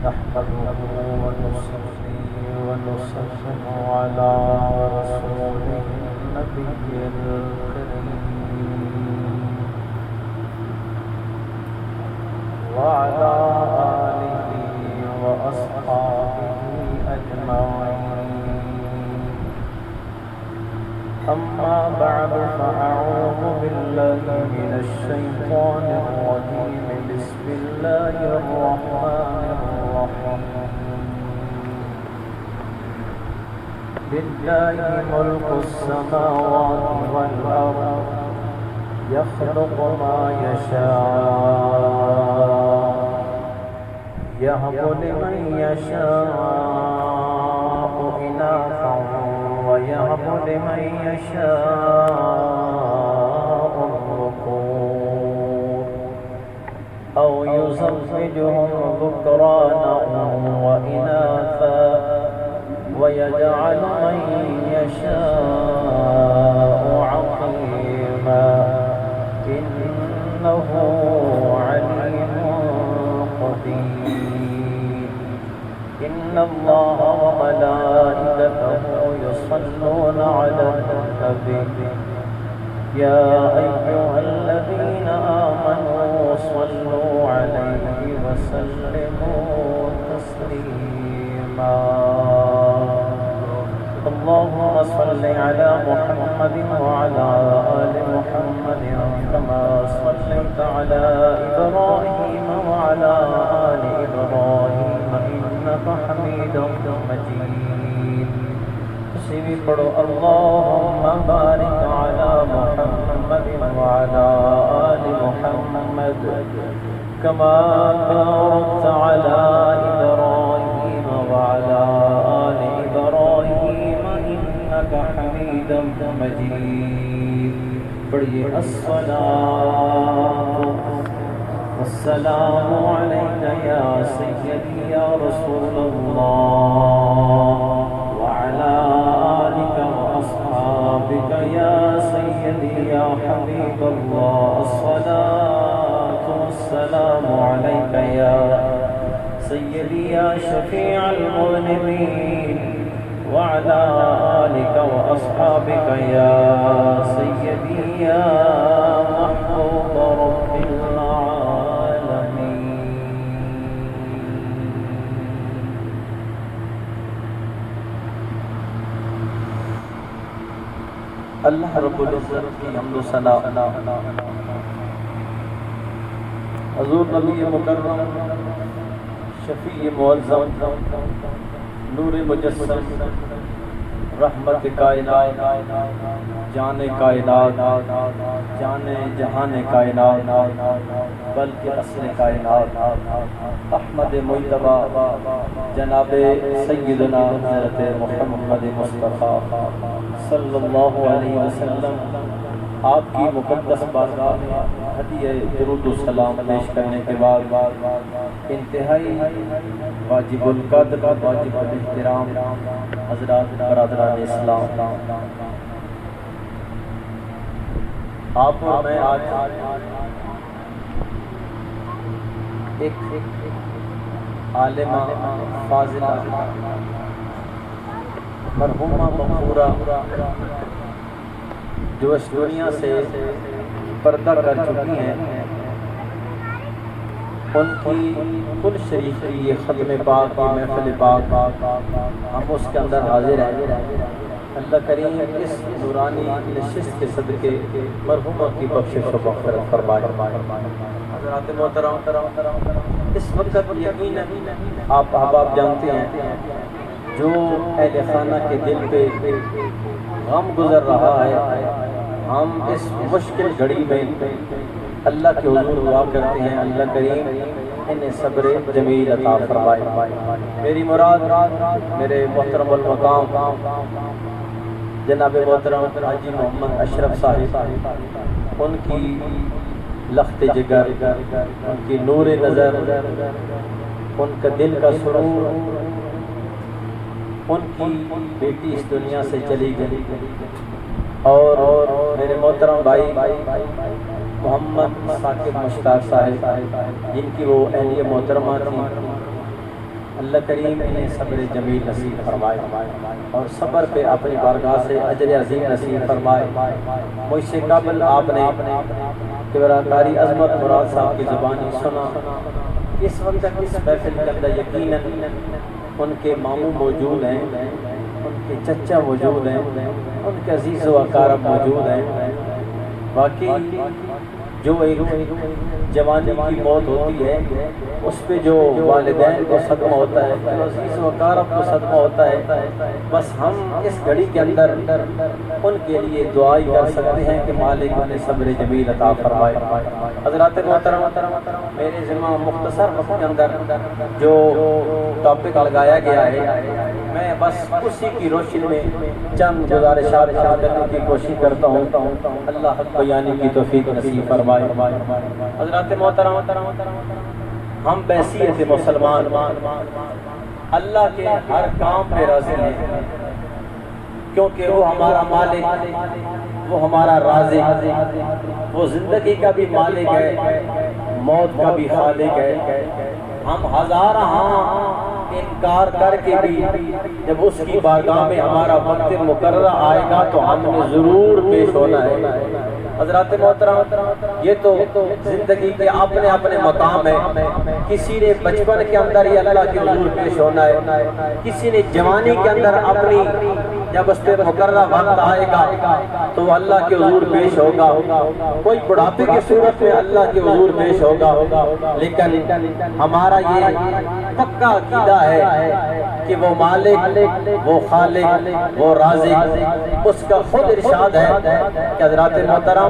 نحمده ونصلي ونسلم على رسوله النبي الكريم وعلى آله وأصحابه أجمعين. أما بعد فأعوذ بالله من الشيطان الرجيم. بسم الله الرحمن الرحيم. لله ملك السماوات والأرض يخلق ما يشاء يهب لمن يشاء إناثا ويهب لمن يشاء الذكور أو يزوجهم ذكرانا وإناثا ويجعل من يشاء عقيما إنه عليم قدير. إن الله وملائكته يصلون على النبي يا أيها الذين آمنوا صلوا عليه وسلموا تسليما. اللهم صل على محمد وعلى آل محمد كما صليت على إبراهيم وعلى آل إبراهيم إنك حميد مجيد. بھی پڑھو اللهم بارك على محمد وعلى آل محمد كما باركت على إبراهيم وعلى آل إبراهيم إنك حميد مجيد. پڑھیے الصلاة والسلام عليك يا سيدي يا رسول الله وعلى آلك وأصحابك يا سيدي يا حبيب الله. الصلاة والسلام عليك يا سيدي يا شفيع المذنبين وعلى آلك وأصحابك يا سيدي يا محبوب رب العالمين. اللہ رب العزت کی حمد و ثنا حضور نبی مکرم شفیع معظم نور مجسم رحمت کائنات جان کائنات جان جہان کائنات بلکہ اصل کائنات احمد مجتبی جناب سیدنا حضرت محمد مصطفیٰ صلی اللہ علیہ وسلم آپ کی مقدس بارگاہ میں ہدیہ درود و سلام پیش کرنے کے بعد انتہائی واجب القدر واجب الاحترام حضرات برادران اسلام، آپ اور میں آج ایک عالمہ فاضلہ مرحومہ مغفورہ جو اس دنیا سے پردہ کر چکی ہیں، ان کی کل شریف کی یہ ختم پاک کی محفل پاک ہم اس کے اندر حاضر ہیں. اللہ کریم اس نورانی نشست کے صدقے مرحومہ کی بخشش و مغفرت فرمائے. حضرات محترم، اس وقت یقیناً آپ احباب جانتے ہیں جو اہل خانہ کے دل پہ غم گزر رہا ہے، ہم اس مشکل گھڑی میں اللہ کے حضور دعا کرتے ہیں اللہ کریم انہیں صبر جمیل عطا فرمائے. میری مراد میرے محترم المقام جناب محترم حاجی محمد اشرف صاحب، ان کی لخت جگر، ان کی نور نظر، ان کا دل کا سرور، ان کی بیٹی اس دنیا سے چلی گئی، اور میرے محترم بھائی محمد ثاقب مشتاق صاحب جن کی وہ اہلیہ محترمہ تھی، اللہ کریم انہیں صبر جمیل نصیب فرمائے اور صبر پہ اپنی بارگاہ سے اجر عظیم نصیب فرمائے۔ مجھ سے قبل آپ نے کبریائی عظمت مراد صاحب کی زبانی سنا۔ اس وقت اس محفل کے اندر یقیناً ان کے ماموں موجود ہیں، ان کے چچا موجود ہیں، ان کے عزیز و اقارب موجود ہیں۔ باقی جو ایک جوانی کی موت ہوتی ہے اس پہ جو والدین کو صدمہ ہوتا ہے، جو عزیز و اقارب کو صدمہ ہوتا ہے، بس ہم اس گھڑی کے اندر ان کے لیے دعائی کر سکتے ہیں کہ مالک انہیں صبر جمیل عطا فرمائے۔ حضرات محترم، میرے ذمہ مختصر وقت کے اندر جو ٹاپک لگایا گیا ہے، میں بس اسی کی روشنی میں چند گزارشات کرنے کی کوشش کرتا ہوں۔ اللہ حق بیانی کی توفیق نصیب فرمائے۔ حضرات محترم، ہم بحیثیت مسلمان اللہ کے ہر کام پہ راضی ہیں، کیونکہ وہ ہمارا مالک، وہ ہمارا رازق، وہ زندگی کا بھی مالک ہے، موت کا بھی خالق ہے۔ ہم ہزارہ انکار کر کے بھی جب اس کی بارگاہ میں ہمارا وقت مقررہ آئے گا تو ہم نے ضرور پیش ہونا ہے۔ حضرات محترم، یہ تو زندگی کے اپنے اپنے مقام ہے۔ کسی نے بچپن کے اندر ہی اللہ کے حضور پیش ہونا ہے، کسی نے جوانی کے اندر اپنی جب اس پہ مقررہ وقت آئے گا تو وہ اللہ کے حضور پیش ہوگا، کوئی بڑھاپے کی صورت میں اللہ کے حضور پیش ہوگا۔ لیکن ہمارا یہ پکا عقیدہ ہے کہ وہ مالک، وہ خالق، وہ رازق، اس کا خود ارشاد ہے کہ حضرات محترم،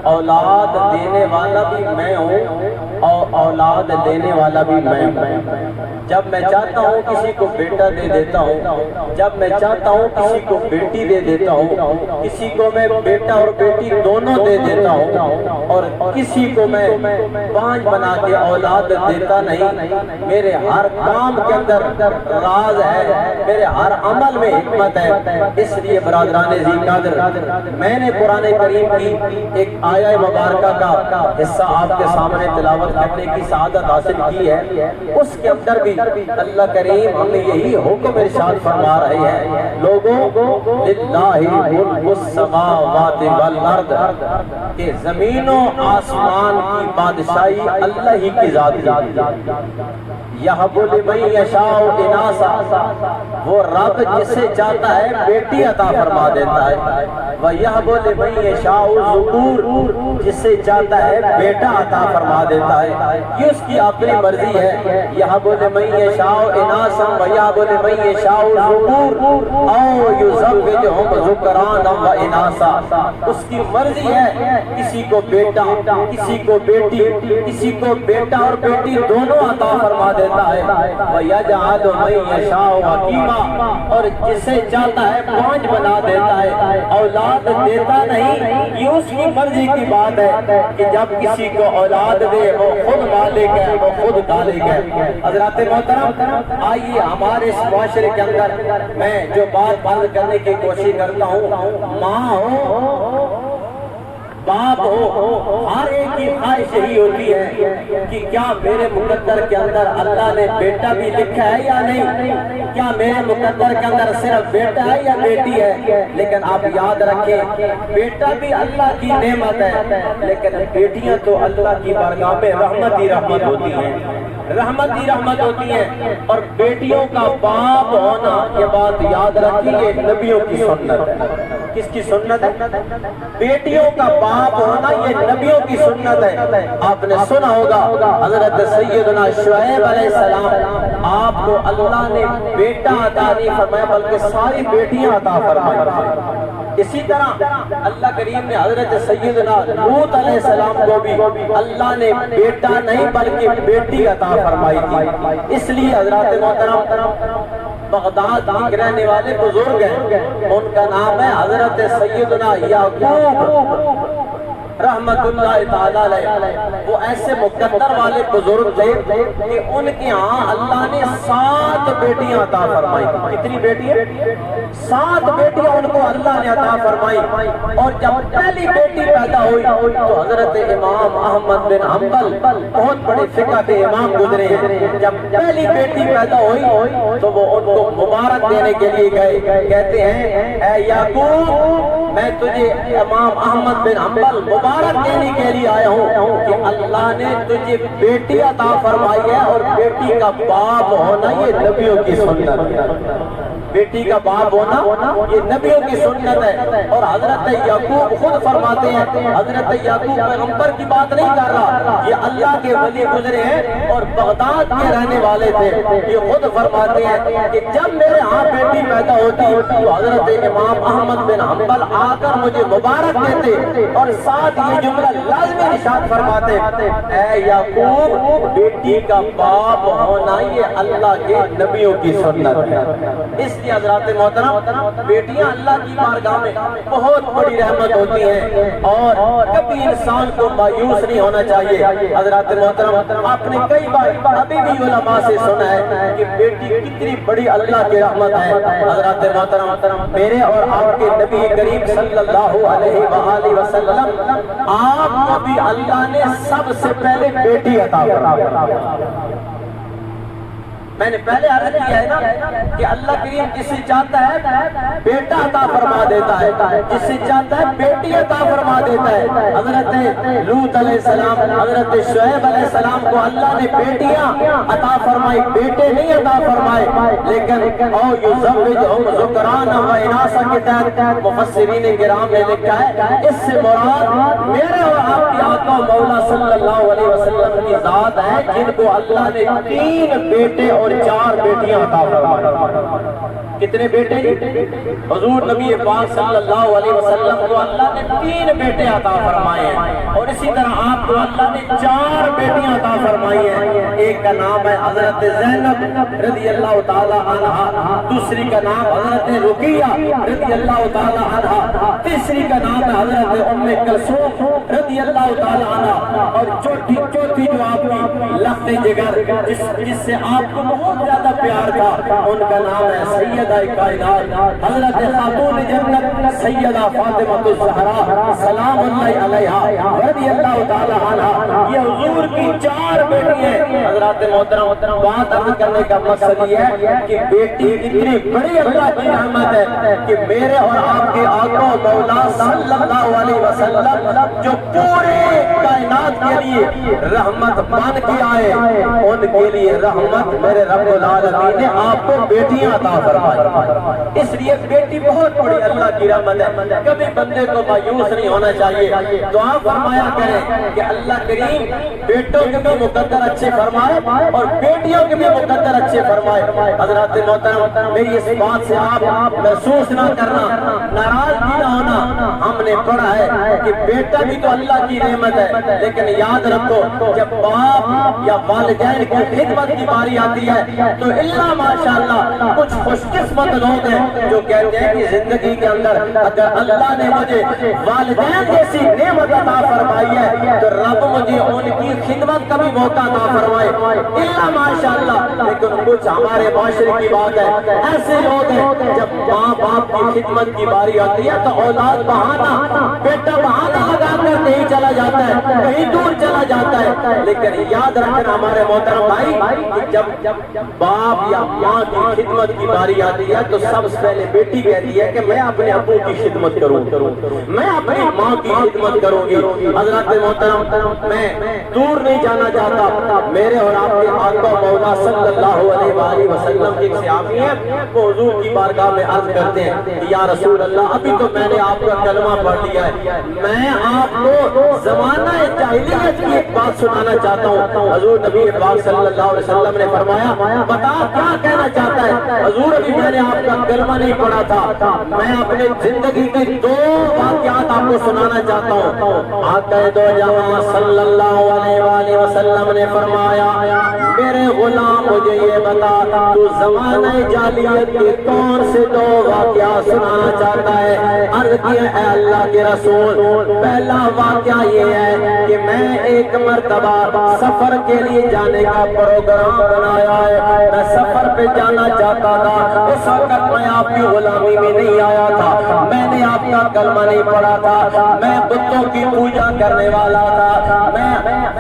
اولاد دینے والا بھی میں ہوں اور اولاد دینے والا بھی میں ہوں۔ جب میں چاہتا ہوں کسی کو بیٹا دے دیتا ہوں، جب میں چاہتا ہوں کسی کو بیٹی دے دیتا ہوں، کسی کو میں بیٹا اور بیٹی دونوں دے دیتا ہوں، اور کسی کو میں 5 بنا کے اولاد دیتا نہیں۔ میرے ہر کام کے اندر راز ہے، میرے ہر عمل میں حکمت ہے۔ اس لیے برادران ذی قدر، میں نے قرآن کریم کی ایک آیہ مبارکہ کا حصہ آپ کے سامنے تلاوت کرنے کی سعادت حاصل کی ہے۔ اس کے اندر بھی اللہ کریم ہمیں یہی حکم ارشاد فرما رہے ہیں، لوگوں للہ ملک السماوات والارض، کہ زمین و آسمان کی بادشاہی اللہ ہی کی ذات ہے۔ یہب لمن یشاء اناثا، وہ رب جسے چاہتا ہے بیٹی عطا فرما دیتا ہے۔ وَيَهْبُ لِمَن يَشَاءُ الذُّكُورَ، جسے چاہتا ہے بیٹا عطا فرما دیتا ہے۔ یہ اس کی اپنی مرضی ہے۔ یَهْبُ لِمَن يَشَاءُ اناثا وَيَهْبُ لِمَن يَشَاءُ الذُّكُورَ أَوْ يُزَوِّجُهُمْ ذُكْرَانًا وَإِنَاثًا، اس کی مرضی ہے کسی کو بیٹا، کسی کو بیٹی، کسی کو بیٹا اور بیٹی دونوں عطا فرما دیتا ہے۔ وَيَجْعَلُ مَن يَشَاءُ عَقِيمًا، اور جسے چاہتا ہے 5 بنا دیتا ہے، اولاد دیتا نہیں۔ یہ اس کی مرضی کی بات ہے کہ جب کسی کو اولاد دے وہ خود مالک ہے، وہ خود خالق ہے۔ حضرات محترم، آئیے ہمارے اس معاشرے کے اندر میں جو بات بند کرنے کی کوشش کرتا ہوں، ماں ہو، باپ ہو، ہر ایک کی خواہش یہی ہوتی ہے کہ کیا میرے مقدر کے اندر اللہ نے بیٹا بھی لکھا ہے یا نہیں، کیا میرے مقدر کے اندر صرف بیٹا ہے یا بیٹی ہے۔ لیکن آپ یاد رکھیں، بیٹا بھی اللہ کی نعمت ہے، لیکن بیٹیاں تو اللہ کی بارگاہ میں رحمت ہی رحمت ہوتی ہیں، رحمت ہی رحمت ہوتی ہیں۔ اور بیٹیوں کا باپ ہونا، یہ بات یاد رکھیے، نبیوں کی سنت ہے۔ کس کی سنت ہے؟ بیٹیوں کا باپ ہونا یہ نبیوں کی سنت ہے۔ آپ نے سنا ہوگا حضرت سیدنا شعیب علیہ السلام، آپ کو اللہ نے بیٹا عطا نہیں فرمایا بلکہ ساری بیٹیاں عطا فرمائی۔ اسی طرح اللہ کریم نے حضرت سیدنا لوط علیہ السلام کو بھی اللہ نے بیٹا نہیں بلکہ بیٹی عطا فرمائی تھی۔ اس لیے حضرات محترم، بغداد کے رہنے والے بزرگ ہیں، ان کا نام ہے حضرت سیدنا یعقوب رحمت اللہ تعالیٰ علیہ، وہ ایسے مقدر والے بزرگ تھے کہ ان کے ہاں اللہ نے 7 بیٹیاں عطا فرمائی۔ کتنی بیٹیاں؟ 7 بیٹیاں ان کو اللہ نے عطا فرمائی۔ اور جب پہلی بیٹی پیدا ہوئی تو حضرت امام احمد بن حنبل بہت بڑے فقہ کے امام گزرے ہیں، جب پہلی بیٹی پیدا ہوئی تو وہ ان کو مبارک دینے کے لیے گئے، کہتے ہیں اے یعقوب میں تجھے امام احمد بن حنبل مبارک دینے کے لیے آیا ہوں کہ اللہ نے تجھے بیٹی عطا فرمائی ہے، اور بیٹی کا باپ ہونا یہ نبیوں کی سنت ہے۔ بیٹی کا باپ ہونا یہ نبیوں کی سنت ہے۔ اور حضرت یعقوب خود فرماتے ہیں، حضرت یعقوب پیغمبر کی بات نہیں کر رہا، یہ اللہ کے ولی گزرے ہیں اور بغداد کے رہنے والے تھے، یہ خود فرماتے ہیں کہ جب میرے ہاں بیٹی پیدا ہوتی تو حضرت امام احمد بن حنبل آ کر مجھے مبارک دیتے، اور ساتھ یہ جملہ لازمی ارشاد فرماتے اے یعقوب بیٹی کا باپ ہونا یہ اللہ کے نبیوں کی سنت ہے۔ اس لیے حضرات محترم بیٹیاں اللہ کی بارگاہ میں بہت بڑی رحمت ہوتی ہیں، اور کبھی انسان کو مایوس نہیں ہونا چاہیے۔ حضرات محترم آپ نے کئی بار ابھی بھی علماء سے سنا ہے کہ بیٹی کتنی بڑی اللہ کی رحمت ہے۔ حضرات محترم میرے اور آپ کے نبی کریم صلی اللہ علیہ وآلہ وسلم آپ کو بھی اللہ نے سب سے پہلے بیٹی عطا فرمائی۔ میں نے پہلے عرض کیا ہے نا کہ اللہ کریم جسے چاہتا ہے بیٹا عطا فرما دیتا ہے، جسے چاہتا ہے بیٹی عطا فرما دیتا ہے۔ حضرت لوط علیہ السلام، حضرت شعیب علیہ السلام کو اللہ نے بیٹیاں عطا فرمائی، بیٹے نہیں عطا فرمائے، لیکن او یزوجہم ذکرانا و اناثا کے تحت مفسرین کرام نے لکھا ہے اس سے مراد میرے اور آپ کی آقا مولا صلی اللہ علیہ وسلم کی ذات ہے جن کو اللہ نے 3 بیٹے اور 4 بیٹیاں عطا فرمائیں۔ کتنے بیٹے؟ حضور نبی پاک صلی اللہ علیہ وسلم کو اللہ نے 3 بیٹے عطا فرمائے ہیں، اور اسی طرح آپ کو اللہ نے 4 بیٹیاں عطا فرمائی ہیں۔ ایک کا نام ہے حضرت زینب رضی اللہ تعالی عنہا، دوسری کا نام حضرت رقیہ رضی اللہ تعالی عنہا، تیسری کا نام ہے حضرت ام کلثوم رضی اللہ تعالی عنہا، اور چوتھی جو آپ کی لفظ جگر جس سے آپ کو بہت زیادہ پیار تھا ان کا نام ہے سیدہ کائنات حضرت خاتون جنت سیدہ فاطمہ الزہرا سلام اللہ علیہا رضی اللہ تعالی عنہا۔ یہ حضور کی 4 بیٹی ہیں۔ حضرات محترم بات عرض کرنے کا مقصد یہ ہے کہ بیٹی اتنی بڑی اللہ کی رحمت ہے کہ میرے اور آپ کے آقا مولا صلی اللہ علیہ وسلم جو پورے کائنات کے لیے رحمت بن کے آئے ان کے لیے رحمت میرے رب العالمین نے آپ کو بیٹیاں عطا فرمائی۔ اس لیے بیٹی بہت بڑی اللہ کی رحمت ہے، کبھی بندے کو مایوس نہیں ہونا چاہیے۔ دعا فرمایا کریں کہ اللہ کریم بیٹوں کے بھی مقدر اچھے فرمائے اور بیٹیوں کے بھی مقدر اچھے فرمائے۔ حضرات محترم میری اس بات سے آپ محسوس نہ کرنا، ناراض بھی نہ ہونا۔ ہم نے پڑھا ہے کہ بیٹا بھی تو اللہ کی نعمت ہے، لیکن یاد رکھو جب باپ یا والدین کی خدمت کی باری آتی ہے تو اللہ ماشاءاللہ کچھ خوش قسمت لوگ ہیں جو کہتے ہیں کہ زندگی کے اندر اگر اللہ نے مجھے والدین جیسی نعمت عطا فرمائی ہے تو رب مجھے ان کی خدمت کا بھی موقع عطا فرمائے۔ اللہ ماشاءاللہ، لیکن کچھ ہمارے معاشرے کی بات ہے ایسے لوگ ہیں جب ماں باپ کی خدمت کی باری آتی ہے تو اولاد بہانا، بیٹا بہانا لگا کر کہیں چلا جاتا ہے، کہیں دور چلا جاتا ہے۔ لیکن یاد رکھنا ہمارے محترم بھائی کہ جب باپ یا ماں کی خدمت کی باری آتی ہے تو سب سے پہلے بیٹی کہتی ہے کہ میں اپنے ابو کی خدمت کروں، میں اپنی ماں کی خدمت کروں گی۔ حضرات محترم میں دور نہیں جانا چاہتا، میرے اور آپ کے آقا مولا صلی اللہ علیہ وآلہ وسلم کے صحابی ہیں، وہ حضور کی بارگاہ میں عرض کرتے ہیں کہ یا رسول اللہ ابھی تو میں نے آپ کا کلمہ پڑھ لیا ہے، میں آپ کو زمانہ زمانہ جاہلیت کی ایک بات سنانا چاہتا ہوں. حضور نبی پاک صلی اللہ علیہ وسلم نے فرمایا بتا کیا کہنا چاہتا ہے. حضور ابھی میں نے آپ کا کلمہ نہیں پڑھا تھا, میں اپنے زندگی کی 2 واقعات آپ کو سنانا چاہتا ہوں. آقا دو جہاں صلی اللہ علیہ وآلہ وسلم نے فرمایا میرے غلام مجھے یہ بتا تو زمانہ جاہلیت کے کون سے 2 واقعات سنانا چاہتا ہے. عرض کیا اے اللہ کے رسول, پہلا واقعہ یہ ہے کہ میں ایک مرتبہ سفر کے لیے جانے کا پروگرام بنایا ہے, میں سفر پہ جانا چاہتا تھا. اس وقت میں آپ کی غلامی میں نہیں آیا تھا, میں نے آپ کا کلمہ نہیں پڑھا تھا, میں بتوں کی پوجا کرنے والا تھا, میں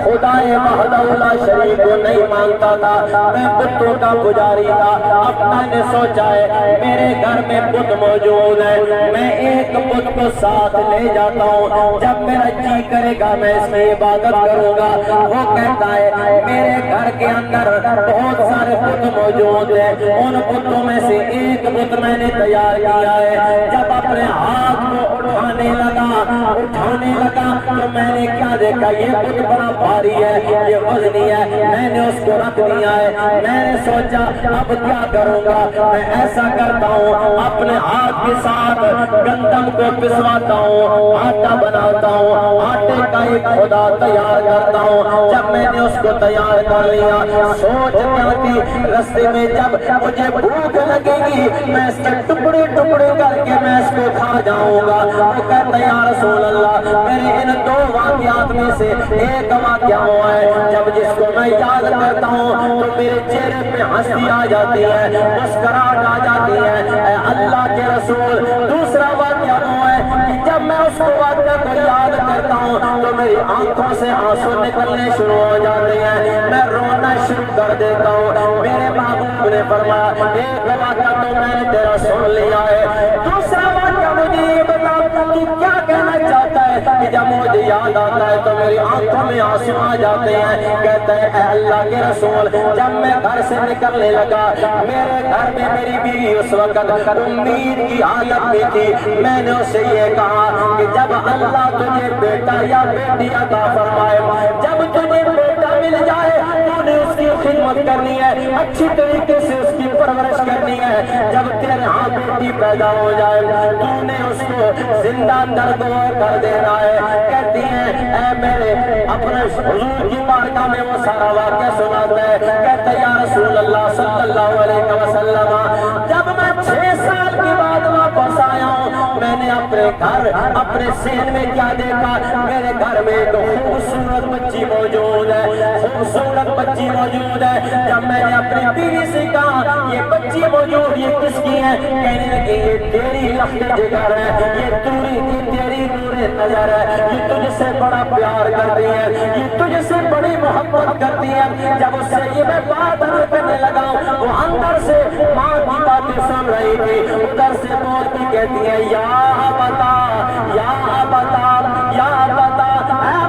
خدا وحدہ لا شریک کو نہیں مانتا تھا, میں بتوں کا پجاری تھا. اب میں نے سوچا ہے میرے گھر میں بت موجود ہے, میں ایک بت کو ساتھ لے جاتا ہوں, جب میرا جی کرے گا میں اس میں عبادت کروں گا. وہ کہتا ہے میرے گھر کے اندر بہت سارے بت موجود ہیں, ان بتوں میں سے ایک بت میں نے تیار کیا ہے. جب اپنے ہاتھ کو اٹھانے لگا تو میں نے کیا دیکھا, یہ بت بڑا بھاری ہے, یہ وزنی ہے. میں نے اس کو رکھ دیا ہے. میں نے سوچا اب کیا کروں گا, میں ایسا کرتا ہوں اپنے ہاتھ کے ساتھ گندم کو پسواتا ہوں, آٹا بناتا ہوں, آٹے کا ایک خدا تیار کرتا ہوں. جب میں نے اس کو تیار کر لیا, سوچ کیا تھی رستے میں جب مجھے بھوک لگے گی میں اس کے ٹکڑے ٹکڑے کر کے میں اس کو کھا جاؤں گا. وہ کہتا یا رسول اللہ میرے ان 2 واقعات میں سے ایک واقعہ ہوا ہے, جب جس کو میں یاد کرتا ہوں تو میرے چہرے پہ ہنسی آ جاتی ہے, مسکراہٹ آ جاتی ہے. اے اللہ کے رسول دوسرا واقعہ ہوا ہے کہ جب میں اس کو واقعہ کو یاد کرتا ہوں تو میری آنکھوں سے آنسو نکلنے شروع ہو جاتے ہیں, میں رونا شروع کر دیتا ہوں. میرے محبوب نے فرمایا ایک واقعہ تو میں نے تیرا سن لیا ہے, دوسرا واقعہ مجھے یہ بتا تو کیا کہنا چاہتا ہے کہ جب مجھے یاد آتا ہے تو میری آنکھوں میں آنسو آ جاتے ہیں. کہتا ہے اے اللہ کے رسول جب میں گھر سے نکلنے لگا میرے گھر میں میری بیوی اس وقت امید کی حالت میں تھی. میں نے اسے یہ کہا کہ جب اللہ تجھے بیٹا یا بیٹی عطا فرمائے, جب تجھے بیٹا مل جائے تو نے اس کی خدمت کرنی ہے, اچھی طریقے سے اس کی پرورش کرنی ہے. جب تیرے ہاں بیٹی پیدا ہو جائے تو نے اس کو زندہ درگور کر دینا ہے. کہتی ہیں اے میرے اپنے حضور کی بارگاہ میں وہ سارا واقعہ سناتا ہے. کہتا ہے یا رسول اللہ صلی اللہ علیہ وسلم جب میں 6 سال کے بعد واپس آیا ہوں میں نے اپنے گھر اپنے سین میں کیا دیکھا, میرے گھر میں ایک خوبصورت بچی موجود ہے, خوبصورت بچی موجود ہے. جب میں نے اپنی بیوی سے کہا یہ بچی موجود یہ کس کی ہے, کہنے لگی یہ تیری لخت جگر ہے, یہ تیری نور نظر ہے, یہ تجھ سے بڑا پیار کرتی ہے, یہ تجھ سے بڑی محبت کرتی ہے. جب اس سے یہ میں بات کرنے لگا وہ اندر سے ماں کی باتیں سن رہی تھی, ادھر سے بولتی کہتی ہے یا بتا اے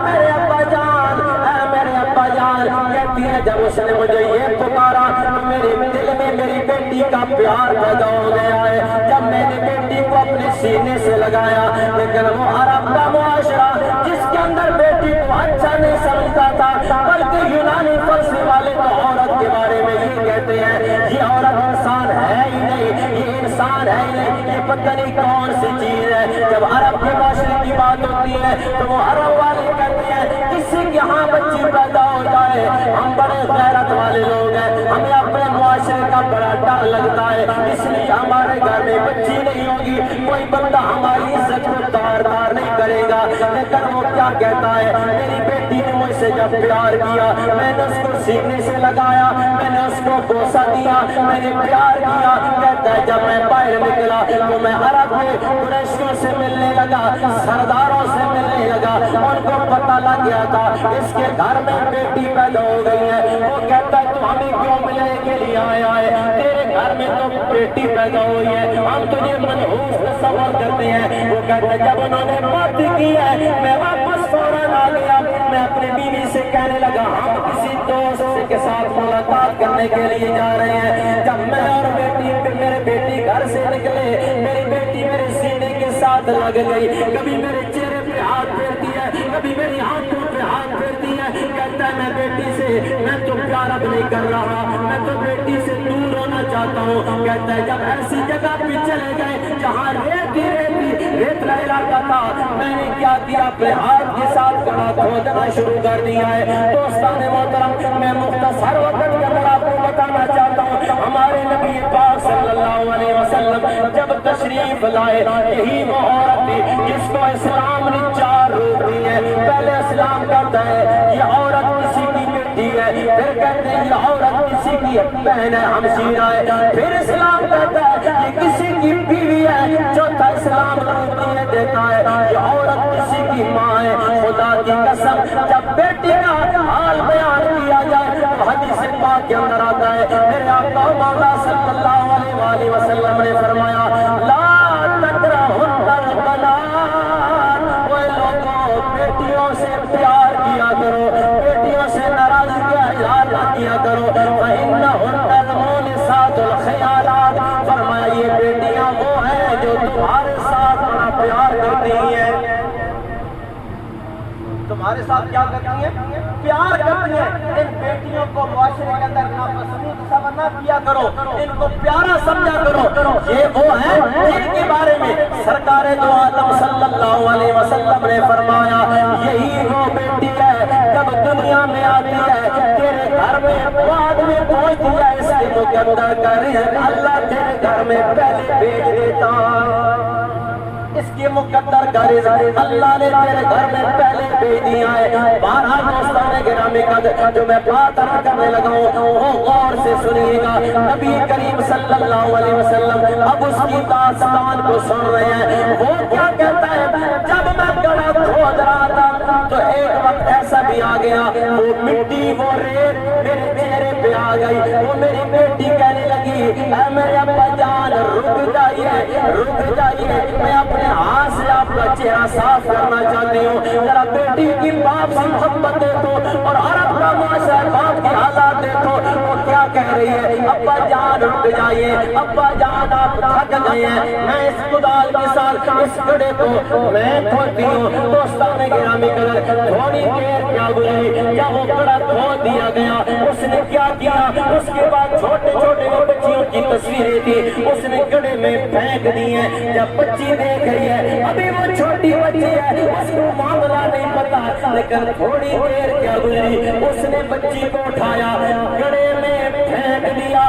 میرے ابا جان, اے میرے ابا جان. کہتی ہے جب اس نے مجھے یہ پکارا تو میرے دل میں میری بیٹی کا پیار پیدا ہو گیا ہے. جب میں نے بیٹی کو اپنے سینے سے لگایا, لیکن وہ عرب کا معاشرہ جس کے اندر بیٹی کو اچھا نہیں سمجھتا تھا بلکہ یونانی فلسفے والے تو عورت کے بارے میں یہ کہتے ہیں یہ عورت انسان ہے ہی نہیں, یہ انسان ہے ہی نہیں, یہ پتہ نہیں کون سی چیز ہے. جب عرب کے معاشرے کی بات ہوتی ہے تو وہ عرب والے کہتے ہیں کسی کے ہاں بچی پیدا ہو جائے ہم بڑے غیرت والے لوگ ہیں, ہمیں اپنے معاشرے کا بڑا ڈر لگتا ہے, اس لیے ہمارے گھر میں بچی نہیں ہوگی, کوئی بندہ ہماری عزت کو دار نہیں کرے گا. لیکن وہ کیا کہتا ہے میری بیٹی نے مجھ سے جب پیار کیا میں نے اس کو سینے سے لگایا, میں نے اس کو بوسہ دیا, میں نے پیار کیا. کہتا ہے جب میں باہر نکلا تو میں عرب کے قریشیوں سے ملنے لگا, سرداروں سے ملنے لگا, ان کو پتہ لگ گیا تھا اس کے گھر میں بیٹی پیدا ہو گئی ہے. وہ کہتا ہے تو ہمیں کیوں ملنے کے لیے آیا ہے, تیرے گھر میں تو بیٹی پیدا ہوئی ہے, ہم تجھے منحوس تصور کرتے ہیں. وہ کہتا ہے جب انہوں نے بات کی ہے میں واپس فوراً آ گیا, میں اپنی بیوی سے کہنے لگا ہم کسی دوست کے ساتھ ملاقات کرنے کے لیے جا رہے ہیں. جب میں اور میرے بیٹی گھر سے نکلے میری بیٹی میرے سینے کے ساتھ لگ گئی, کبھی میرے چہرے پہ ہاتھ پھیرتی ہے, کبھی میری آنکھوں پہ کہتا ہے میں بیٹی سے میں تو پیار اب نہیں کر رہا، میں تو بیٹی سے دور ہونا چاہتا ہوں۔ کہتا ہے جب ایسی جگہ پہ چلے گئے جہاں ریت علاقہ تھا، میں نے کیا کیا اپنے ہاتھ کے ساتھ کڑا کھودنا شروع کر دیا ہے۔ دوستان محترم، میں مختصر وقت کے اندر آپ کو بتانا چاہتا ہوں، ہمارے نبی پاک صلی اللہ علیہ وسلم جب تشریف لائے، یہی وہ عورت تھی جس کو اسلام نے 4 روپ دی ہے۔ پہلے اسلام کہتا ہے یہ عورت کسی کی بیٹی ہے، پھر کہتے ہیں یہ عورت کسی کی بہن ہے، ہمشیرہ ہے، پھر اسلام کہتا ہے یہ کسی کی بیوی ہے، چوتھا اسلام روپ دیتا ہے یہ عورت کسی کی ماں ہے۔ خدا کی قسم جب بیٹی کا حال بیان کیا جائے تو حدیث پاک کے اندر آتا ہے، میرے آقا مولا صلی اللہ علیہ وآلہ وسلم نے فرمایا لا تکرہن البنات، وہ لوگوں بیٹیوں سے پیار کیا کرو، بیٹیوں سے ناراضگی کا اظہار نہ کیا کرو، فإنہن المونسات الخیالات، فرمایا یہ بیٹیاں وہ ہیں جو تمہارے ساتھ بڑا پیار کرتی ہیں۔ تمہارے ساتھ کیا کرتی ہیں؟ پیار کرتی ہیں۔ ان بیٹیوں کو معاشرے کے اندر ناپسند سمجھ نہ کیا کرو، ان کو پیارا سمجھا کرو۔ یہ وہ ہیں جن کے بارے میں سرکار دو عالم صلی اللہ علیہ وسلم نے فرمایا یہی وہ بیٹی ہے جب دنیا میں آتی ہے تیرے گھر میں بعد میں پہنچتی ہے، اس کے مقدر کرے اللہ تیرے گھر میں پہلے بھیج دیتا ہے، اس کی مقدر کا رزق اللہ نے تیرے گھر میں پہلے بھیج دیا ہے۔ بارہ دوستان گرامی قدر جو میں بات عرض کرنے لگا ہوں وہ غور سے سنیے گا۔ نبی کریم صلی اللہ علیہ وسلم اب اس کی داستان کو سن رہے ہیں۔ وہ کیا کہتا ہے جب میں گڑھا کھود رہا تھا تو ایک وقت ایسا بھی آ گیا وہ مٹی وہ ریت میرے چہرے پہ آ گئی، وہ میری بیٹی کہنے لگی اے میرے ابا جان رک جائیے، میں اپنے ہاتھ سے آپ کا چہرہ صاف کرنا چاہتی ہوں، ذرا بیٹی کی باپ سے محبت دیکھو اور عرب کا معاشرہ باپ کی حالات دیکھو، وہ کیا کہہ رہی ہے ابا جان رک جائیے، ابا جان آپ تھک گئے ہیں، میں اس کدال کے ساتھ اس گڑھے کو میں کھودتی ہوں۔ دوستان گرامی قدر تھوڑی دیر کیا گزری جب وہ گڑھا کھود دیا گیا، اس نے کیا کیا، اس کے بعد چھوٹے چھوٹے بچیوں کی تصویریں تھی اس نے گڑھے میں پھینک دی ہیں۔ جب بچی دیکھ رہی ہے ابھی وہ چھوٹی بچی ہے اس کو معاملہ نہیں پتا، لیکن تھوڑی دیر کیا گزری اس نے بچی کو اٹھایا گڑھے میں پھینک دیا۔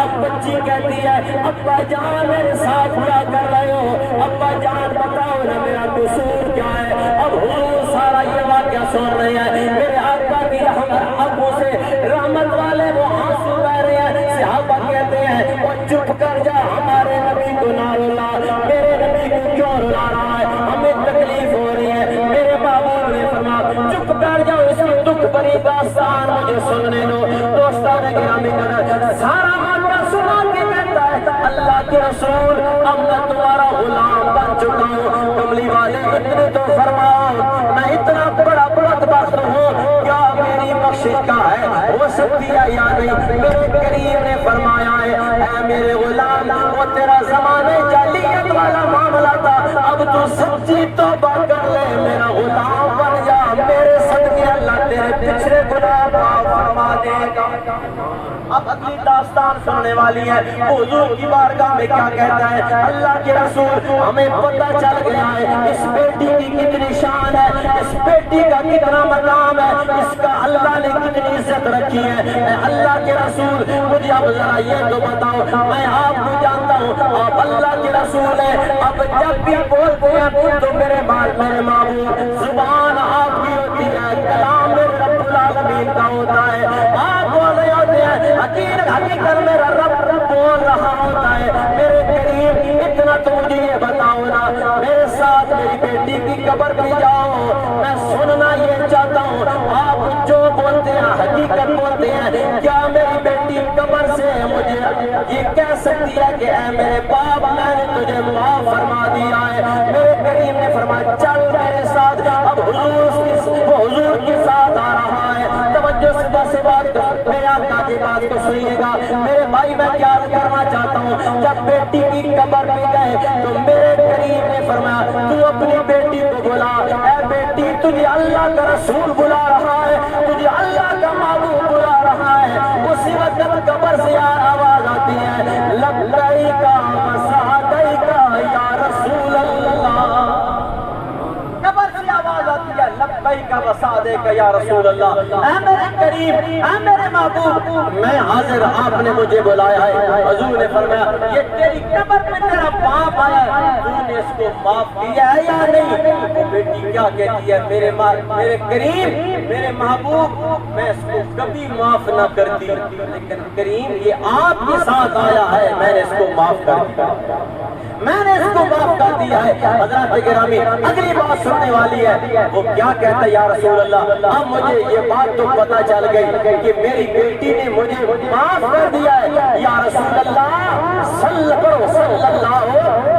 اب بچی کہتی ہے ابا جان میرے ساتھ کیا کر رہے ہو، ابا جان بتاؤ نا میرا قصور کیا ہے۔ اب حضور سارا یہ واقعہ سن رہے ہیں، میرے آقا کی ابو سے رحمت والے وہ آنسو بہ رہے ہیں۔ صحابہ کہتے ہیں وہ چپ کر جا، ہمارے نبی کو نہ رلا، میرے نبی کو کیوں رلا رہا ہے، ہمیں تکلیف ہو رہی ہے۔ میرے بابا نے فرمایا چپ کر جاؤ، اس کی دکھ بھری داستان مجھے سننے دو۔ دوستان گرامی قدر سارا واقعہ سنا کے کہتا ہے اللہ کے رسول اب میں تمہارا غلام بن چکا ہوں۔ کملی والے اتنے تو فرماؤ میں اتنا بڑا بدبخت ہوں، کیا میری بخشش کا ہے ہو سکتی ہے یا نہیں؟ میرے کریم نے فرمایا ہے اے میرے غلام وہ تیرا زمانے جاہلیت والا معاملہ تھا، اب تو سچی توبہ کر لے، میرا غلام بن جا، میرے صدقے اللہ تیرے پچھلے گناہ معاف فرما دے گا۔ اب اگلی داستان سننے والی ہے، حضور کی بارگاہ میں کیا کہتا ہے اللہ کے رسول ہمیں پتہ چل گیا ہے اس بیٹی کی کتنی شان ہے، اس بیٹی کا کتنا مقام ہے، اس کا اللہ نے کتنی عزت رکھی ہے۔ اے اللہ کے رسول مجھے اب ذرا یہ تو بتاؤ، میں آپ کو جانتا ہوں آپ اللہ کے رسول ہیں، اب جب بھی بولتے ہیں تو میرے معبود زبان آپ کی ہوتی ہے، کلام میرے رب العالمین کا ہوتا ہے، آپ بول رہے ہوتے ہیں حقیقت میرا رب بول رہا ہوتا ہے۔ میرے کریم اتنا تو مجھے یہ بتاؤ نا، میرے ساتھ میری بیٹی کی قبر پہ جاؤ، میں سننا یہ چاہتا ہوں آپ جو بولتے ہیں حقیقت بولتے ہیں، کیا میری بیٹی قبر سے مجھے یہ کہہ سکتی ہے کہ اے میرے باپ میں نے تجھے معاف فرما دیا ہے؟ میرے کریم نے فرمایا چل میرے ساتھ، اب حضور کے ساتھ آ رہا ہے۔ توجہ سے بات کر، میرے آقا کی بات کو سنیے گا میرے بھائی، میں کیا کرنا چاہتا ہوں، جب بیٹی کی قبر پہ گئے تو میرے کریم نے فرمایا تو اپنی بیٹی کو بلا، اے بیٹی تجھے اللہ کا رسول بلا رہا ہے، تجھے اللہ کا محبوب بلا رہا ہے، اسی وقت قبر سے آواز آتی ہے لبیک وسعدیک یا رسول اللہ، قبر سے آواز آتی ہے لبیک وسعدیک یا رسول اللہ، اے میرے کریم، اے میرے محبوب، میں حاضر، آپ نے مجھے بلایا ہے۔ حضور نے فرمایا یہ تیری قبر میں تیرا باپ آیا ہے، تو نے اس کو معاف کیا ہے یا نہیں؟ وہ بیٹی کیا کہتی ہے میرے کریم، میرے محبوب، میں اس کو کبھی معاف نہ کرتی، لیکن کریم یہ آپ کے ساتھ آیا ہے، میں نے اس کو معاف کر دیا، میں نے اس کو معاف کر دیا ہے۔ حضرات گرامی اگلی بات سننے والی ہے، وہ کیا کہتا ہے یا رسول اللہ، اب مجھے یہ بات تو پتہ چل گئی کہ میری بیٹی نے مجھے معاف کر دیا ہے، یا رسول اللہ صلی اللہ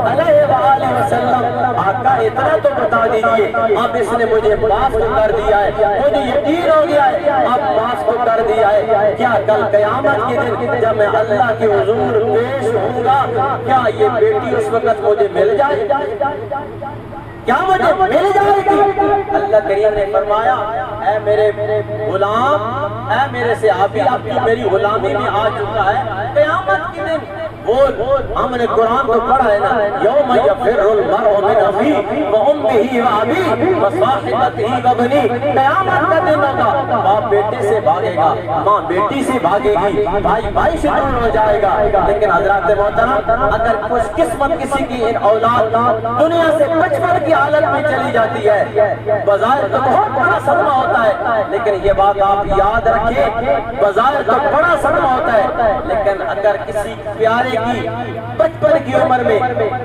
علیہ وآلہ وسلم، آقا اتنا تو بتا دیجئے، اب اس نے مجھے معاف تو کر دیا ہے، مجھے یقین ہو گیا ہے، اب معاف تو کر دیا ہے، کیا کل قیامت کے دن جب میں اللہ کے حضور پیش ہوں گا، کیا یہ بیٹی اس وقت مجھے مل جائے گی؟ کیا مجھے مل جائے گی؟ اللہ کریم نے فرمایا اے میرے غلام، اے میرے صحابی، اب تو میری غلامی میں آ چکا ہے، قیامت کے دن ہم نے قرآن تو پڑھا ہے نا، یوم یفر المرء من اخیہ وامہ وابیہ وصاحبتہ وبنیہ، قیامت کا دن ہوگا، باپ بیٹے سے بھاگے گا، ماں بیٹی سے بھاگے گی، بھائی بھائی سے دور ہو جائے گا، لیکن حضرات محترم اگر خوش قسمت کسی کی ان اولاد دنیا سے بچپن کی حالت میں چلی جاتی ہے، بظاہر تو بہت بڑا صدمہ ہوتا ہے، لیکن یہ بات آپ یاد رکھیں، بظاہر تو بڑا صدمہ ہوتا ہے، لیکن اگر کسی پیارے کی بچپن کی عمر میں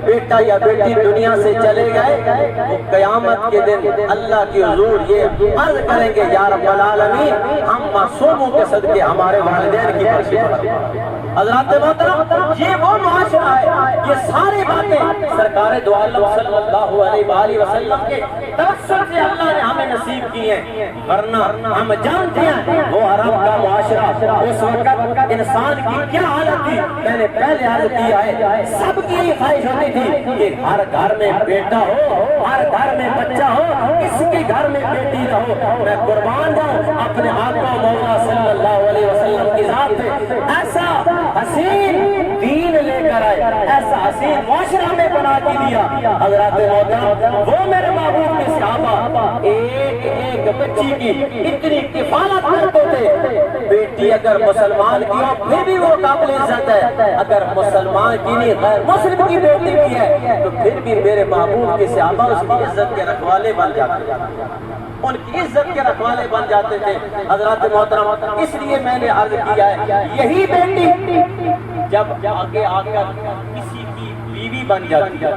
بیٹا یا بیٹی دنیا سے چلے گئے، وہ قیامت کے دن اللہ کی حضور یہ عرض کریں گے یا رب العالمین ہم معصوموں کے صدقے ہمارے والدین کی بخشش۔ حضرات محترم یہ وہ معاشرہ ہے، یہ ساری باتیں سرکار دو عالم صلی اللہ علیہ وآلہ وسلم کے توسل سے اللہ نے ہمیں نصیب کی ہیں، ورنہ ہم جانتے ہیں وہ عرب کا معاشرہ اس وقت انسان کی کیا حالت تھی، میں نے پہلے عرض کیا ہے، سب کی یہ خواہش ہوتی تھی کہ ہر گھر میں بیٹا ہو، ہر گھر میں بچہ ہو، کسی کے گھر میں بیٹی نہ ہو، میں قربان جاؤں اپنے آقا مولا صلی اللہ علیہ وسلم کی ذات پہ، ایسا حسین دین لے کر آئے، ایسا حسین معاشرہ میں بنا کے دیا۔ حضرات محترم وہ میرے محبوب کے صحابہ ایک ایک بچی کی اتنی کفالت کرتے تھے، بیٹی اگر مسلمان کی ہو پھر بھی وہ قابل عزت ہے، اگر مسلمان کی نہیں غیر مسلم کی بیٹی کی ہے تو پھر بھی میرے محبوب کے صحابہ اس کی عزت کے رکھوالے بن جاتے ہیں، ان کی عزت کے رکھوالے بن جاتے تھے۔ حضرات محترم اس لیے میں نے عرض کیا ہے یہی بیٹی جب آگے آ کر کسی کی بیوی بن جاتی ہے،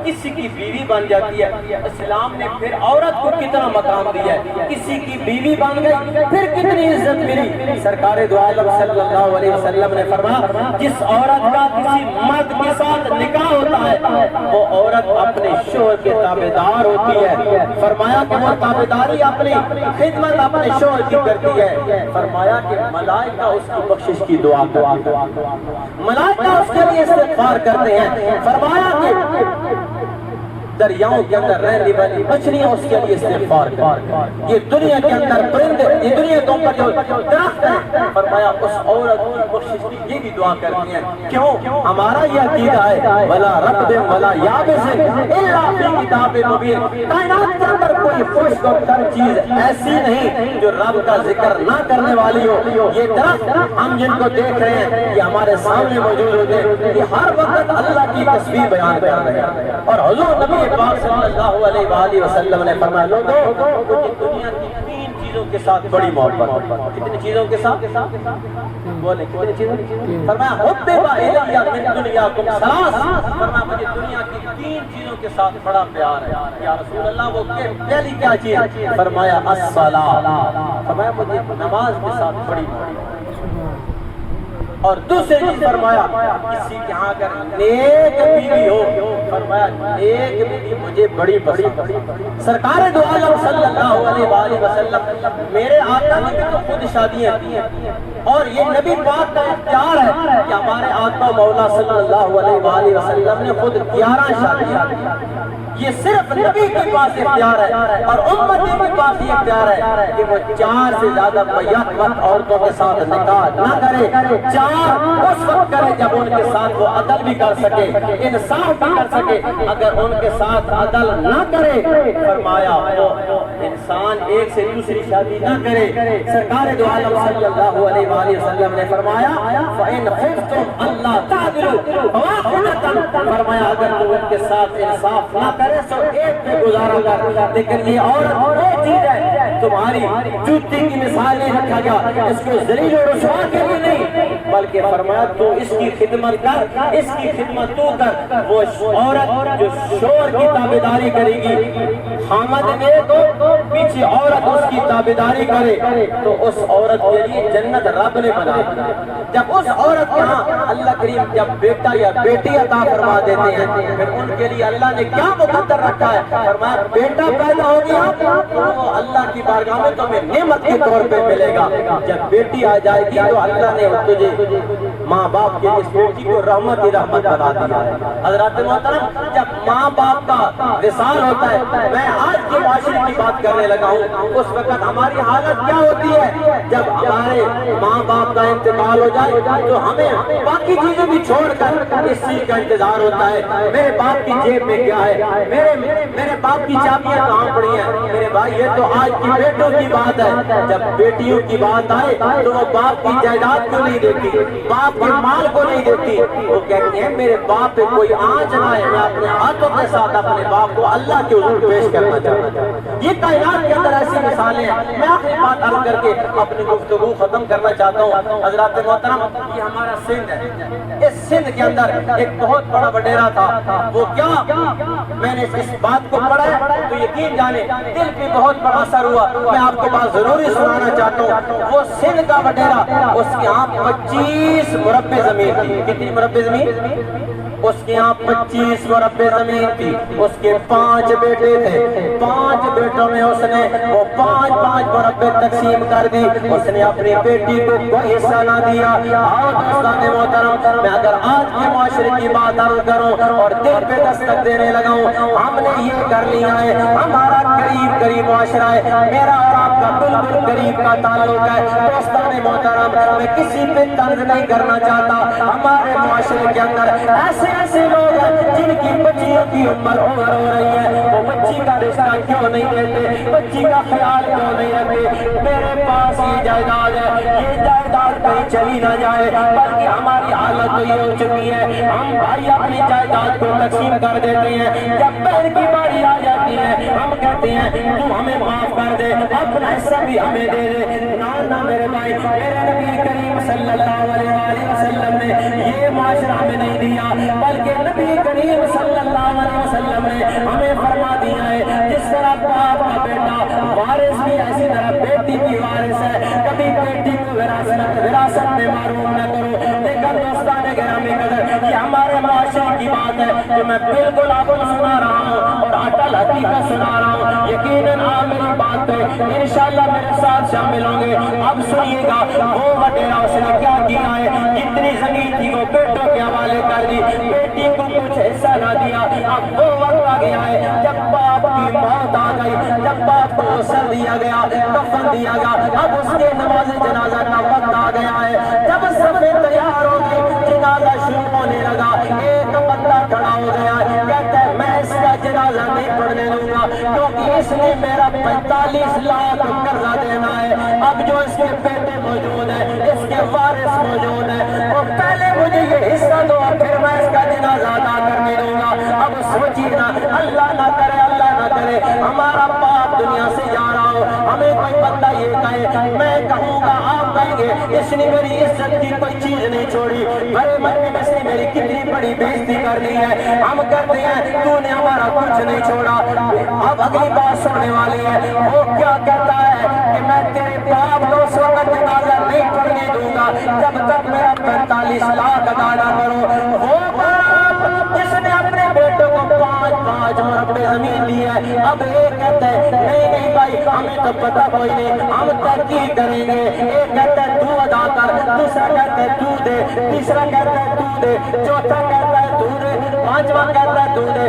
کسی کی بیوی بن جاتی ہے، اسلام نے پھر عورت کو کتنا مقام دیا ہے، کسی کی بیوی بن گئی پھر کتنی عزت ملی۔ سرکار دو عالم صلی اللہ علیہ وسلم نے فرمایا جس عورت کا کسی مرد کے ساتھ نکاح ہوتا ہے وہ عورت اپنے شوہر کے تابعدار ہوتی ہے، فرمایا کہ وہ تابعداری اپنی خدمت اپنے شوہر کی کرتی ہے، فرمایا کہ ملائکہ اس کی بخشش کی دعا کرتے ہیں، ملائکہ اس کے لیے استغفار کرتے ہیں، فرمایا کہ دریاؤں کے اندر رہنے والی مچھلیاں اس کے لیے استغفار کریں، یہ دنیا کے اندر پرندے، یہ دنیا کے اوپر جو درخت ہیں، فرمایا اس عورت کی بخشش کی یہ بھی دعا کرتی ہیں۔ کیوں؟ ہمارا یہ عقیدہ ہے ولا رطب ولا یابس الا فی کتاب مبین، کائنات کے اندر کوئی خشک اور تر چیز ایسی نہیں جو رب کا ذکر نہ کرنے والی ہو۔ یہ درخت ہم جن کو دیکھ رہے ہیں یہ ہمارے سامنے موجود ہوتے ہیں، یہ ہر وقت اللہ کی تسبیح بیان کر رہے ہیں، اور حضور نبی پاک صلی اللہ علیہ وآلہ وسلم نے فرمایا لوگوں مجھے دنیا کی تین چیزوں کے ساتھ بڑی محبت، کتنی چیزوں کے ساتھ بولیں، کتنی چیزوں؟ فرمایا حبب الیہ من دنیاکم ثلاث، فرمایا مجھے دنیا کی تین چیزوں کے ساتھ بڑا پیار ہے۔ یا رسول اللہ وہ پہلی کیا چیز؟ فرمایا الصلاۃ، فرمایا مجھے نماز کے ساتھ بڑی محبت، اور دوسری چیز فرمایا کسی کے ہاں اگر نیک بیوی ہو، فرمایا نیک بیوی مجھے بڑی پسند۔ سرکار دو عالم صلی اللہ علیہ وآلہ وسلم میرے آقا نے بھی تو خود شادیاں کی ہیں، اور یہ نبی پاک کا اختیار ہے کہ ہمارے آقا مولا صلی اللہ علیہ وآلہ وسلم نے خود 11 شادیاں کی، یہ صرف نبی کے پاس اختیار ہے اور امتی کے پاس یہ اختیار ہے کہ وہ 4 سے زیادہ بیک وقت عورتوں کے ساتھ نکاح نہ کرے. 4 اس وقت کرے جب ان کے ساتھ وہ عدل بھی کر سکے, انصاف بھی کر سکے. اگر ان کے ساتھ عدل نہ کرے, فرمایا وہ انسان ایک سے دوسری شادی نہ کرے. سرکار دو عالم صلی اللہ علیہ وآلہ وسلم نے فرمایا فَإِنْ خِفْتُمْ أَلَّا تَعْدِلُوا فَوَاحِدَةً, فرمایا اگر تو ان کے ساتھ انصاف نہ کرے تو ایک پہ گزارا کر. لیکن یہ عورت وہ چیز ہے, تمہاری جوتی کی مثال نہیں رکھا گیا اس کو ذلیل و رسوا کے لیے نہیں, بلکہ فرمایا تو اس کی خدمت کر, اس کی خدمت تو کر. وہ عورت جو شوہر کی تابعداری کرے گی, خامد نے تو پیچھے عورت اس کی تابعداری کرے, تو اس عورت کے لیے جنت رب نے بنائی. جب اس عورت کے ہاں اللہ کریم جب بیٹا یا بیٹی عطا فرما دیتے ہیں, پھر ان کے لیے اللہ نے کیا مقدر رکھا ہے, فرمایا بیٹا پیدا ہو گیا تو وہ اللہ کی بارگاہ میں تمہیں نعمت کے طور پہ ملے گا. جب بیٹی آ جائے گی تو اللہ نے تجھے ماں باپ کے اس بیٹی کو رحمت ہی رحمت بنا دیا ہے. حضرات محترم, جب ماں باپ کا وصال ہوتا ہے, میں آج کے معاشرے کی بات کرنے لگا ہوں, اس وقت ہماری حالت کیا ہوتی ہے جب ہمارے ماں باپ کا انتقال ہو جائے تو ہمیں باقی چیزیں بھی چھوڑ کر اس چیز کا انتظار ہوتا ہے, میرے باپ کی جیب میں کیا ہے, میرے باپ کی چابیاں کہاں پڑی ہیں. میرے بھائی یہ تو آج کی بیٹوں کی بات ہے, جب بیٹیوں کی بات آئے تو وہ باپ کی جائیداد کو نہیں دیتی, باپ کے مال کو نہیں دیتی. وہ کہتی ہیں میرے باپ پہ کوئی آنچ نہ ہے, میں اپنے ہاتھوں کے ساتھ اپنے باپ کو اللہ کے حضور پیش کرنا چاہتا ہوں. یہ کائنات کے اندر ایسی مثالیں ہیں. میں آخری بات عرض کر کے اپنی گفتگو ختم کرنا چاہتا ہوں. حضرات محترم, یہ ہمارا سندھ ہے, اس سندھ کے اندر ایک بہت بڑا وڈیرا تھا. وہ کیا, میں نے اس بات کو پڑھا ہے تو یقین جانے دل پہ بہت بڑا اثر ہوا. میں آپ کو بات ضروری سنانا چاہتا ہوں. وہ سندھ کا وڈیرا, اس کے یہاں 25 مربع زمین تھی. کتنی مربع زمین؟ اس کے یہاں 25 مربع زمین تھی. اس کے 5 بیٹے تھے. 5 بیٹوں میں اس نے وہ 5 مربع تقسیم کر دی. اس نے اپنی بیٹی کو کوئی حصہ نہ دیا. آؤ دوستان محترم, میں اگر آج کے معاشرے کی بات عرض کروں اور دل پہ دستک دینے لگا ہوں, ہم نے یہ کر لیا ہے, ہمارا قریب معاشرہ ہے, میرا اور آپ کا بالکل قریب کا تعلق ہے. دوستان محترم, میں کسی پہ طنز نہیں کرنا چاہتا. ہمارے معاشرے کے اندر ایسے لوگ ہیں جن کی بچیوں کی عمر ہو رہی ہے, وہ بچی کا رشتہ کیوں نہیں دیتے, بچی کا خیال کیوں نہیں رکھتے. میرے پاس یہ جائیداد ہے, یہ جائیداد کہیں چلی نہ جائے, بلکہ ہماری حالت تو یہ ہو چکی ہے, ہم بھائی اپنی جائیداد کو تقسیم کر دیتے ہیں. جب بہن کی باری آ جاتی ہے ہم کہتے ہیں تو ہمیں معاف کر دے, اپنا حصہ بھی ہمیں دے دے. نہ میرے بھائی, میرے نبی کریم صلی اللہ علیہ وسلم نے یہ معاشرہ ہمیں نہیں دیا, بلکہ نبی کریم صلی اللہ علیہ وسلم نے ہمیں فرما دیا ہے جس طرح باپ کا بیٹا وارث بھی, اسی طرح بیٹی بھی وارث ہے. کبھی بیٹی کو وراثت میں معروف نہ کرو. لیکن دوستان گرامی قدر, یہ ہمارے معاشرے کی بات ہے جو میں بالکل آپ کو سنا رہا ہوں اور اٹل حقیقت سنا رہا ہوں. یقیناً آپ میری بات پہ انشاءاللہ میرے ساتھ شامل ہوں گے. اب سنیے گا, وہ وڈیرا اس نے کیا کیا ہے, جتنی زمین تھی وہ بیٹوں کے حوالے کر دی, بیٹی کو کچھ حصہ نہ دیا. اب وہ وقت آ گیا ہے جب باپ کی موت آ گئی, جب باپ کو غسل دیا گیا, کفن دیا گیا, اب اس کے نماز جنازہ کا وقت آ گیا ہے. جب صفیں تیار ہو گئی, جنازہ شروع ہونے لگا, ایک بندہ کھڑا ہو گیا, کہتا ہے میں اس کا جنازہ نہیں پڑھنے دوں گا کیونکہ اس نے میرا 45 لاکھ قرضہ دینا ہے. اب جو اس کے بیٹے موجود ہیں, اس کے وارث موجود ہیں, وہ پہلے مجھے یہ حصہ دو, پھر میں اس کا جنازہ ادا کرنے دوں گا. اب سوچیے نا, اللہ نہ کرے ہمارا باپ دنیا سے جا رہا ہو, ہمیں کوئی بندہ یہ کہے, میں کہوں گا آپ کہیں گے اس نے میری عزت کی کوئی چیز نہیں چھوڑی, بڑے مرنے میں اس نے میری کتنی بڑی بےزتی کر لی ہے. ہم کہتے ہیں تو نے ہمارا کچھ نہیں چھوڑا. اب اگلی بات سننے والی ہے, وہ کیا کہتا ہے کہ میں تیرے باپ کو اس وقت جنازہ نہیں پڑھنے دوں گا جب تک میرا 45 لاکھ ادا نہ کرو. وہ باپ جس نے اپنے بیٹوں کو 5 مربع زمین دی ہے, اب ایک کہتا ہے نہیں بھائی ہمیں تو پتہ کوئی نہیں, ہم تحقیق کریں گے. ایک کہتا ہے تو ادا کر, دوسرا کہتا ہے تو دے, تیسرا کہتا ہے تو دے, چوتھا کہتا ہے تو دے, 5واں کہتا ہے تو دے.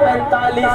45